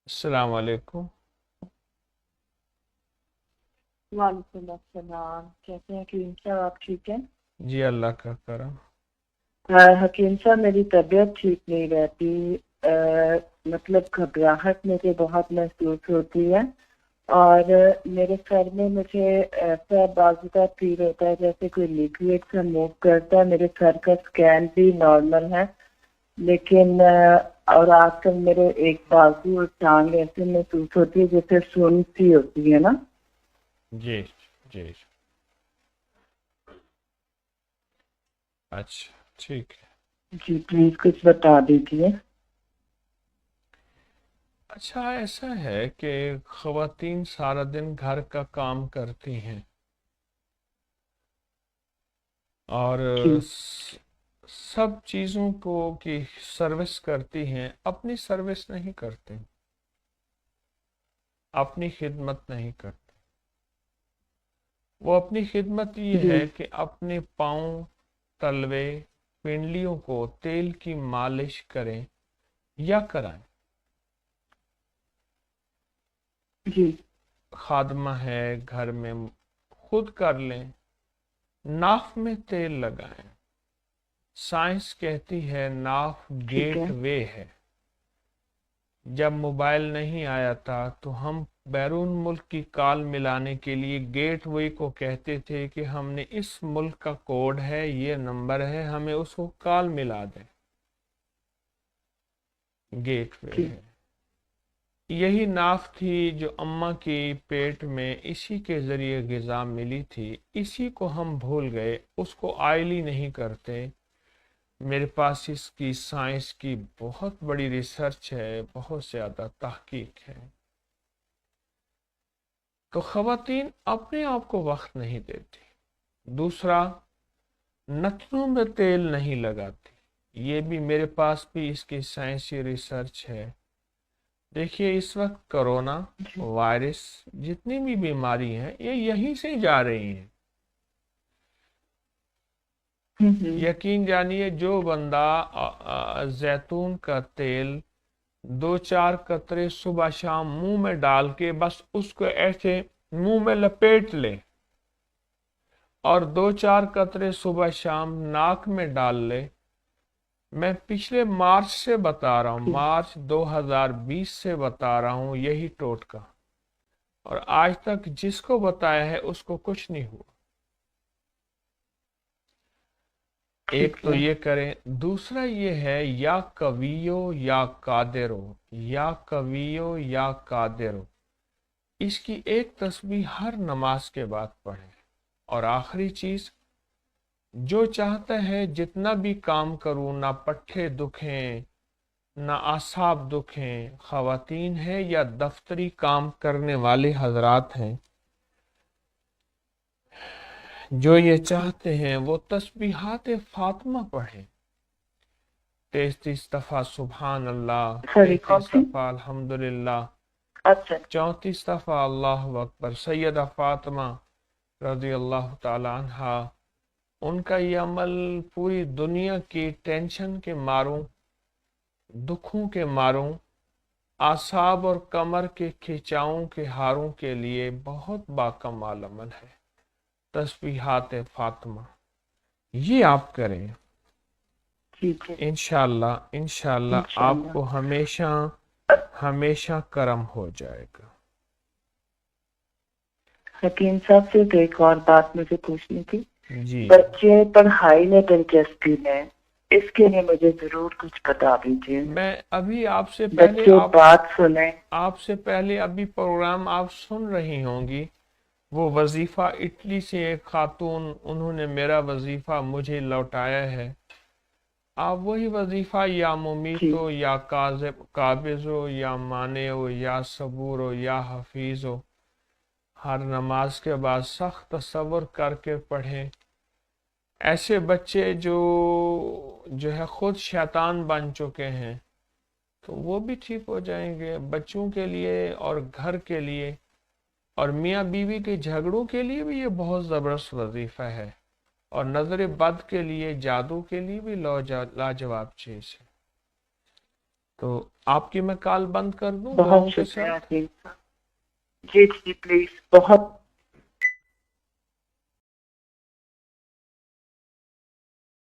السلام علیکم۔ وعلیکم السلام، کیسے ہیں حکیم صاحب؟ آپ ٹھیک ہیں؟ جی اللہ کا کرم۔ حکیم صاحب میری طبیعت ٹھیک نہیں رہتی، مطلب گھبراہٹ مجھے بہت محسوس ہوتی ہے، اور میرے سر میں مجھے ایسا بازو کا فیل ہوتا ہے جیسے کوئی لیکوڈ سے موو کرتا ہے۔ میرے سر کا اسکین بھی نارمل ہے، لیکن اور آج کل میرے ایک بازو اور ٹانگ ایسے محسوس ہوتی ہے جیسے سن سی ہوتی ہے نا۔ جی جی اچھا ٹھیک ہے۔ جی پلیز کچھ بتا دیجیے۔ اچھا ایسا ہے کہ خواتین سارا دن گھر کا کام کرتی ہیں اور جی سب چیزوں کو کی سروس کرتی ہیں، اپنی سروس نہیں کرتی، اپنی خدمت نہیں کرتی۔ وہ اپنی خدمت یہ جی ہے کہ اپنے پاؤں، تلوے، پنڈلیوں کو تیل کی مالش کریں یا کرائیں۔ جی خادمہ ہے گھر میں، خود کر لیں، ناف میں تیل لگائیں۔ سائنس کہتی ہے ناف ٹھیک ہے۔ گیٹ وے ہے۔ جب موبائل نہیں آیا تھا تو ہم بیرون ملک کی کال ملانے کے لیے گیٹ وے کو کہتے تھے کہ ہم نے اس ملک کا کوڈ ہے، یہ نمبر ہے، ہمیں اس کو کال ملا دیں۔ گیٹ وے جی ہے۔ یہی ناف تھی جو اماں کی پیٹ میں اسی کے ذریعے غذا ملی تھی، اسی کو ہم بھول گئے، اس کو آئلی نہیں کرتے۔ میرے پاس اس کی سائنس کی بہت بڑی ریسرچ ہے، بہت زیادہ تحقیق ہے۔ تو خواتین اپنے آپ کو وقت نہیں دیتی۔ دوسرا، نتنوں میں تیل نہیں لگاتی۔ یہ بھی میرے پاس بھی اس کی سائنسی ریسرچ ہے۔ دیکھیے اس وقت کرونا جی وائرس جتنی بھی بیماری ہیں یہ یہیں سے جا رہی ہیں۔ یقین جانیے جو بندہ زیتون کا تیل دو چار قطرے صبح شام منہ میں ڈال کے بس اس کو ایسے منہ میں لپیٹ لے اور دو چار قطرے صبح شام ناک میں ڈال لے، میں پچھلے مارچ سے بتا رہا ہوں، جی مارچ 2020 سے بتا رہا ہوں یہی ٹوٹکا، اور آج تک جس کو بتایا ہے اس کو کچھ نہیں ہوا۔ ایک ٹھیک تو ہے۔ یہ کریں، دوسرا یہ ہے یا قویو یا قادرو، یا قویو یا قادرو، اس کی ایک تسبیح ہر نماز کے بعد پڑھیں۔ اور آخری چیز، جو چاہتا ہے جتنا بھی کام کروں نہ پٹھے دکھیں نہ اعصاب دکھیں، خواتین ہیں یا دفتری کام کرنے والے حضرات ہیں، جو یہ چاہتے ہیں وہ تسبیحات فاطمہ پڑھیں۔ 33 دفعہ سبحان اللہ، سوری کون 33 سی؟ دفعہ الحمدللہ، اچھا 34 دفعہ اللہ اکبر۔ سیدہ فاطمہ رضی اللہ تعالی عنہ، ان کا یہ عمل پوری دنیا کی ٹینشن کے ماروں، دکھوں کے ماروں، اعصاب اور کمر کے کھچاؤں کے ہاروں کے لیے بہت باکمال عمل ہے۔ تسبیحات فاطمہ یہ آپ کریں، ٹھیک ہے انشاءاللہ انشاءاللہ آپ انشاءاللہ۔ کو ہمیشہ ہمیشہ کرم ہو جائے گا۔ حکیم صاحب سے تو ایک اور بات مجھے پوچھنی تھی۔ جی بچے پڑھائی میں دلچسپی لیں، اس کے لیے مجھے ضرور کچھ بتا دیجیے۔ میں ابھی آپ سے پہلے بچے بات سنیں۔ آپ سے پہلے ابھی پروگرام آپ سن رہی ہوں گی، وہ وظیفہ اٹلی سے ایک خاتون، انہوں نے میرا وظیفہ مجھے لوٹایا ہے۔ آپ وہی وظیفہ یا ممیت جی ہو یا قابض ہو یا مانع ہو یا صبور ہو یا حفیظ ہو، ہر نماز کے بعد سخت تصور کر کے پڑھیں۔ ایسے بچے جو ہے خود شیطان بن چکے ہیں تو وہ بھی ٹھیک ہو جائیں گے۔ بچوں کے لیے اور گھر کے لیے اور میاں بیوی کے جھگڑوں کے لیے بھی یہ بہت زبردست وظیفہ ہے، اور نظر بد کے لیے، جادو کے لیے بھی لاجواب چیز ہے۔ تو آپ کی میں کال بند کر دوں بہت دعاؤں کے شکریہ ساتھ؟ حکیم صاحب. جی جی پلیز. بہت